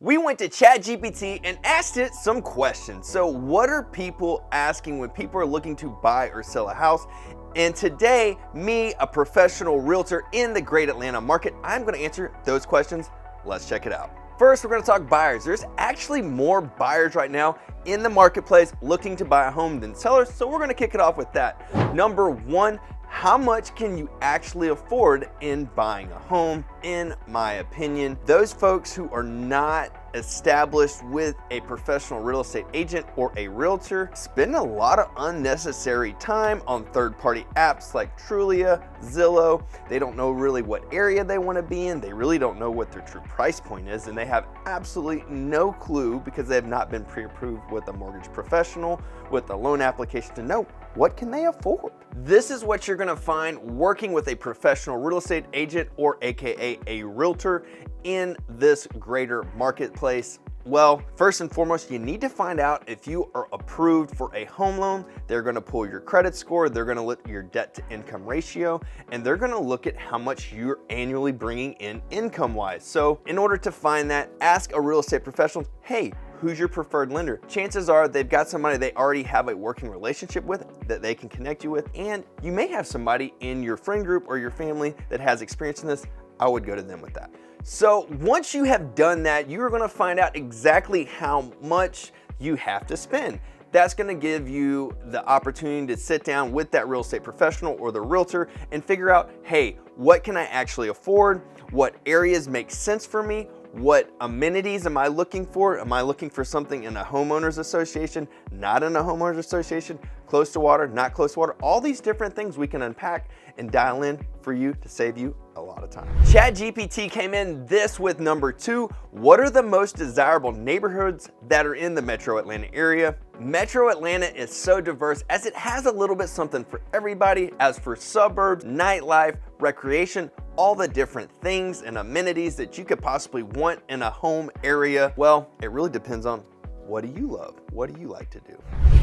We went to Chat GPT and asked it some questions. So what are people asking when people are looking to buy or sell a house? And today, me, a professional realtor in the great Atlanta market, I'm gonna answer those questions. Let's check it out. First, we're gonna talk buyers. There's actually more buyers right now in the marketplace looking to buy a home than sellers, so we're gonna kick it off with that. Number one, how much can you actually afford in buying a home? In my opinion, those folks who are not established with a professional real estate agent or a realtor spend a lot of unnecessary time on third-party apps like Trulia, Zillow. They don't know really what area they want to be in. They really don't know what their true price point is, and they have absolutely no clue because they have not been pre-approved with a mortgage professional, with a loan application to know what can they afford. This is what you're gonna find working with a professional real estate agent or AKA a realtor in this greater marketplace. Well, first and foremost, you need to find out if you are approved for a home loan. They're gonna pull your credit score, they're gonna look at your debt to income ratio, and they're gonna look at how much you're annually bringing in income-wise. So in order to find that, ask a real estate professional, hey, who's your preferred lender? Chances are they've got somebody they already have a working relationship with that they can connect you with, and you may have somebody in your friend group or your family that has experience in this. I would go to them with that. So once you have done that, you're gonna find out exactly how much you have to spend. That's gonna give you the opportunity to sit down with that real estate professional or the realtor and figure out, hey, what can I actually afford? What areas make sense for me? What amenities am I looking for? Am I looking for something in a homeowners association, not in a homeowners association, close to water, not close to water? All these different things we can unpack and dial in for you to save you a lot of time. Chat GPT came in this with number two. What are the most desirable neighborhoods that are in the Metro Atlanta area? Metro Atlanta is so diverse as it has a little bit something for everybody. As for suburbs, nightlife, recreation, all the different things and amenities that you could possibly want in a home area, well, it really depends on what do you love? What do you like to do?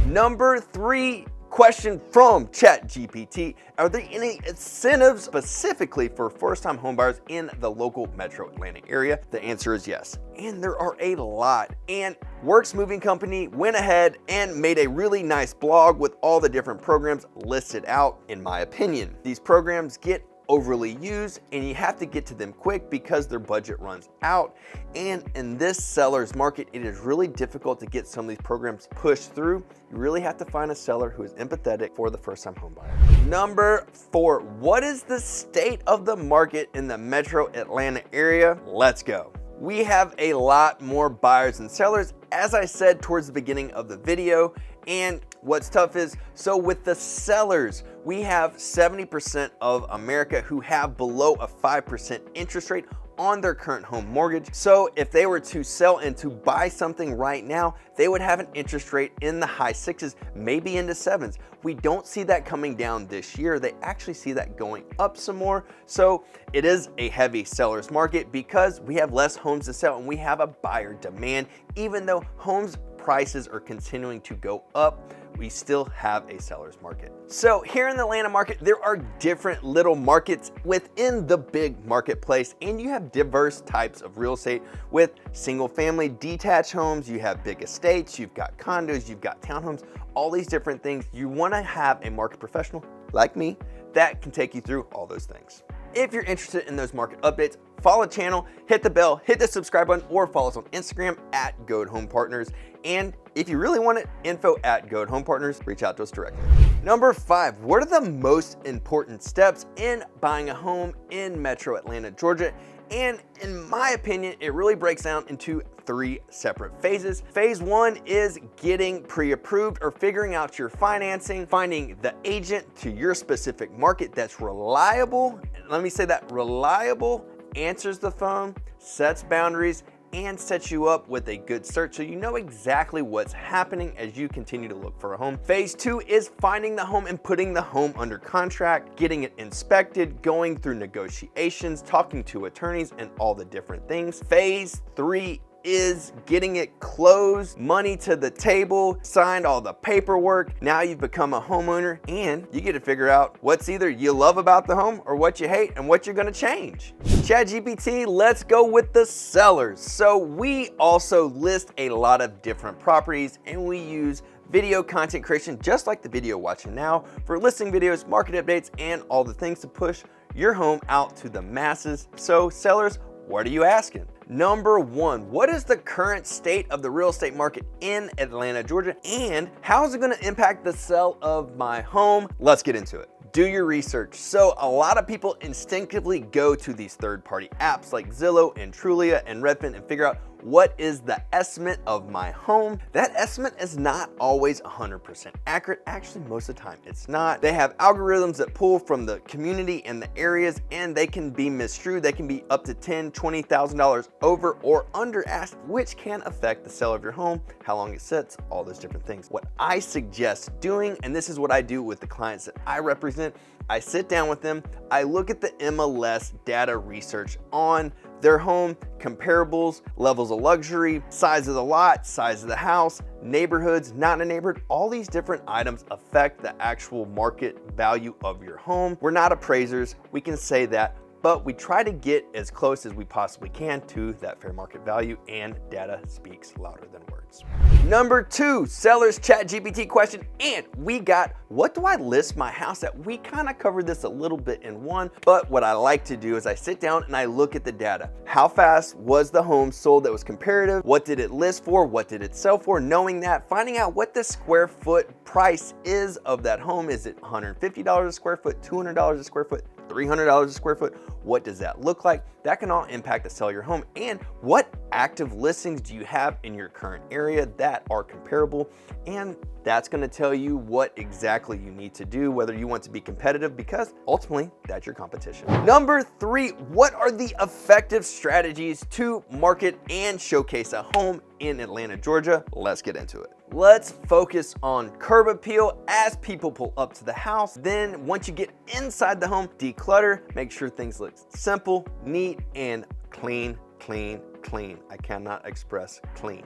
Number three question from Chat GPT, are there any incentives specifically for first-time homebuyers in the local Metro Atlanta area? The answer is yes, and there are a lot. And Works Moving Company went ahead and made a really nice blog with all the different programs listed out. In my opinion, these programs get overly used and you have to get to them quick because their budget runs out. And in this seller's market, it is really difficult to get some of these programs pushed through. You really have to find a seller who is empathetic for the first-time home buyer. Number four, what is the state of the market in the Metro Atlanta area? Let's go. We have a lot more buyers than sellers, as I said towards the beginning of the video. And what's tough is, so with the sellers, we have 70% of America who have below a 5% interest rate on their current home mortgage. So if they were to sell and to buy something right now, they would have an interest rate in the high sixes, maybe into sevens. We don't see that coming down this year. They actually see that going up some more. So it is a heavy seller's market because we have less homes to sell and we have a buyer demand. Even though homes prices are continuing to go up, we still have a seller's market. So here in the Atlanta market, there are different little markets within the big marketplace, and you have diverse types of real estate with single family detached homes, you have big estates, you've got condos, you've got townhomes, all these different things. You wanna have a market professional like me that can take you through all those things. If you're interested in those market updates, follow the channel, hit the bell, hit the subscribe button, or follow us on Instagram at Goat Home Partners. And if you really want it, info at Goat Home Partners, reach out to us directly. Number five, what are the most important steps in buying a home in Metro Atlanta, Georgia? And in my opinion, it really breaks down into three separate phases. Phase one is getting pre-approved or figuring out your financing, finding the agent to your specific market that's reliable. Let me say that, reliable, answers the phone, sets boundaries, and sets you up with a good search so you know exactly what's happening as you continue to look for a home. Phase two is finding the home and putting the home under contract, getting it inspected, going through negotiations, talking to attorneys, and all the different things. Phase three is getting it closed, money to the table, signed all the paperwork. Now you've become a homeowner and you get to figure out what's either you love about the home or what you hate and what you're gonna change. Chat GPT, let's go with the sellers. So we also list a lot of different properties and we use video content creation, just like the video watching now, for listing videos, market updates, and all the things to push your home out to the masses. So sellers, what are you asking? Number one, what is the current state of the real estate market in Atlanta, Georgia, and how is it going to impact the sale of my home? Let's get into it. Do your research. So a lot of people instinctively go to these third-party apps like Zillow and Trulia and Redfin and figure out what is the estimate of my home. That estimate is not always 100% accurate. Actually, most of the time it's not. They have algorithms that pull from the community and the areas, and they can be misstrued. They can be up to $10,000, $20,000 over or under asked, which can affect the sale of your home, how long it sits, all those different things. What I suggest doing, and this is what I do with the clients that I represent, I sit down with them, I look at the MLS data research on their home, comparables, levels of luxury, size of the lot, size of the house, neighborhoods, not in a neighborhood. All these different items affect the actual market value of your home. We're not appraisers, we can say that, but we try to get as close as we possibly can to that fair market value, and data speaks louder than words. Number two, sellers Chat GPT question, and we got, what do I list my house at? We kind of covered this a little bit in one, but what I like to do is I sit down and I look at the data. How fast was the home sold that was comparative? What did it list for? What did it sell for? Knowing that, finding out what the square foot price is of that home. Is it $150 a square foot, $200 a square foot, $300 a square foot? What does that look like? That can all impact the sale of your home. And what active listings do you have in your current area that are comparable? And that's going to tell you what exactly you need to do, whether you want to be competitive, because ultimately that's your competition. Number three, what are the effective strategies to market and showcase a home in Atlanta, Georgia? Let's get into it. Let's focus on curb appeal as people pull up to the house. Then once you get inside the home, declutter, make sure things look simple, neat, and clean, clean, clean. I cannot express clean.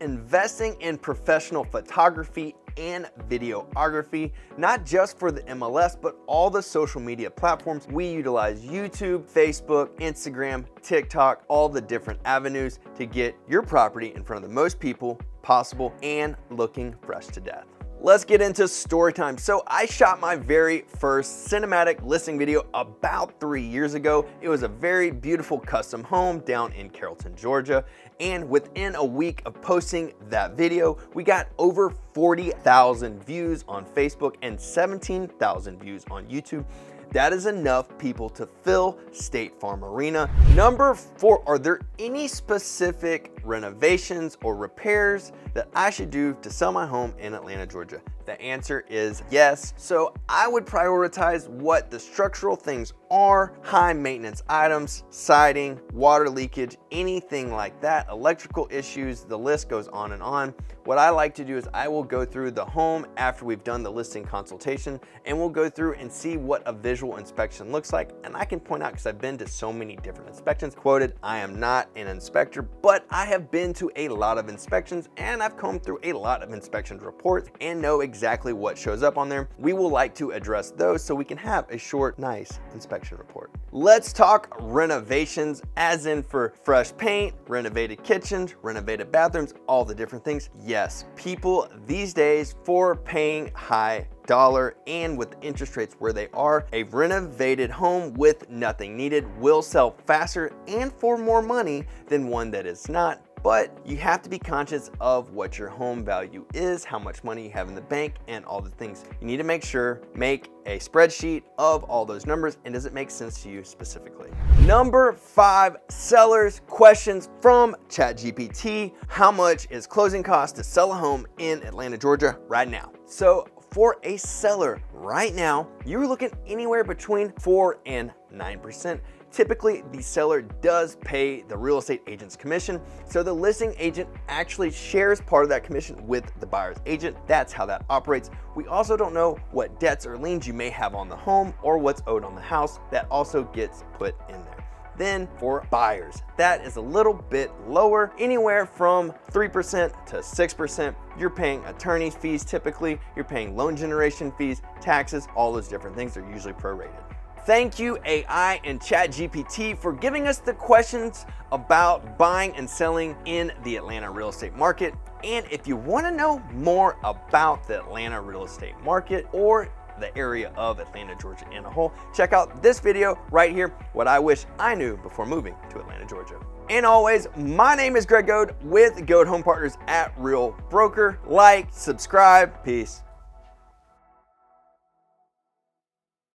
Investing in professional photography and videography, not just for the MLS, but all the social media platforms. We utilize YouTube, Facebook, Instagram, TikTok, all the different avenues to get your property in front of the most people possible and looking fresh to death. Let's get into story time. So I shot my very first cinematic listing video about 3 years ago. It was a very beautiful custom home down in Carrollton, Georgia. And within a week of posting that video, we got over 40,000 views on Facebook and 17,000 views on YouTube. That is enough people to fill State Farm Arena. Number four, are there any specific renovations or repairs that I should do to sell my home in Atlanta, Georgia? The answer is yes. So I would prioritize what the structural things are, high maintenance items, siding, water leakage, anything like that, electrical issues, the list goes on and on. What I like to do is I will go through the home after we've done the listing consultation, and we'll go through and see what a visual inspection looks like. And I can point out, because I've been to so many different inspections, quoted, I am not an inspector, but I have been to a lot of inspections and I've combed through a lot of inspection reports and know exactly what shows up on there. We will like to address those so we can have a short, nice inspection report. Let's talk renovations, as in for fresh paint, renovated kitchens, renovated bathrooms, all the different things. Yes, people these days, for paying high dollar and with interest rates where they are, a renovated home with nothing needed will sell faster and for more money than one that is not. But you have to be conscious of what your home value is, how much money you have in the bank, and all the things. You need to make a spreadsheet of all those numbers, and does it make sense to you specifically? Number five, sellers questions from Chat GPT. How much is closing cost to sell a home in Atlanta, Georgia right now? So for a seller right now, you're looking anywhere between 4 and 9%. Typically, the seller does pay the real estate agent's commission, so the listing agent actually shares part of that commission with the buyer's agent. That's how that operates. We also don't know what debts or liens you may have on the home or what's owed on the house. That also gets put in there. than for buyers. That is a little bit lower, anywhere from 3% to 6%. You're paying attorney's fees typically, you're paying loan generation fees, taxes, all those different things are usually prorated. Thank you, AI and Chat GPT, for giving us the questions about buying and selling in the Atlanta real estate market. And if you want to know more about the Atlanta real estate market or the area of Atlanta, Georgia in a whole, check out this video right here, what I wish I knew before moving to Atlanta, Georgia. And always, my name is Greg Goad with Goad Home Partners at Real Broker. Like, subscribe, peace.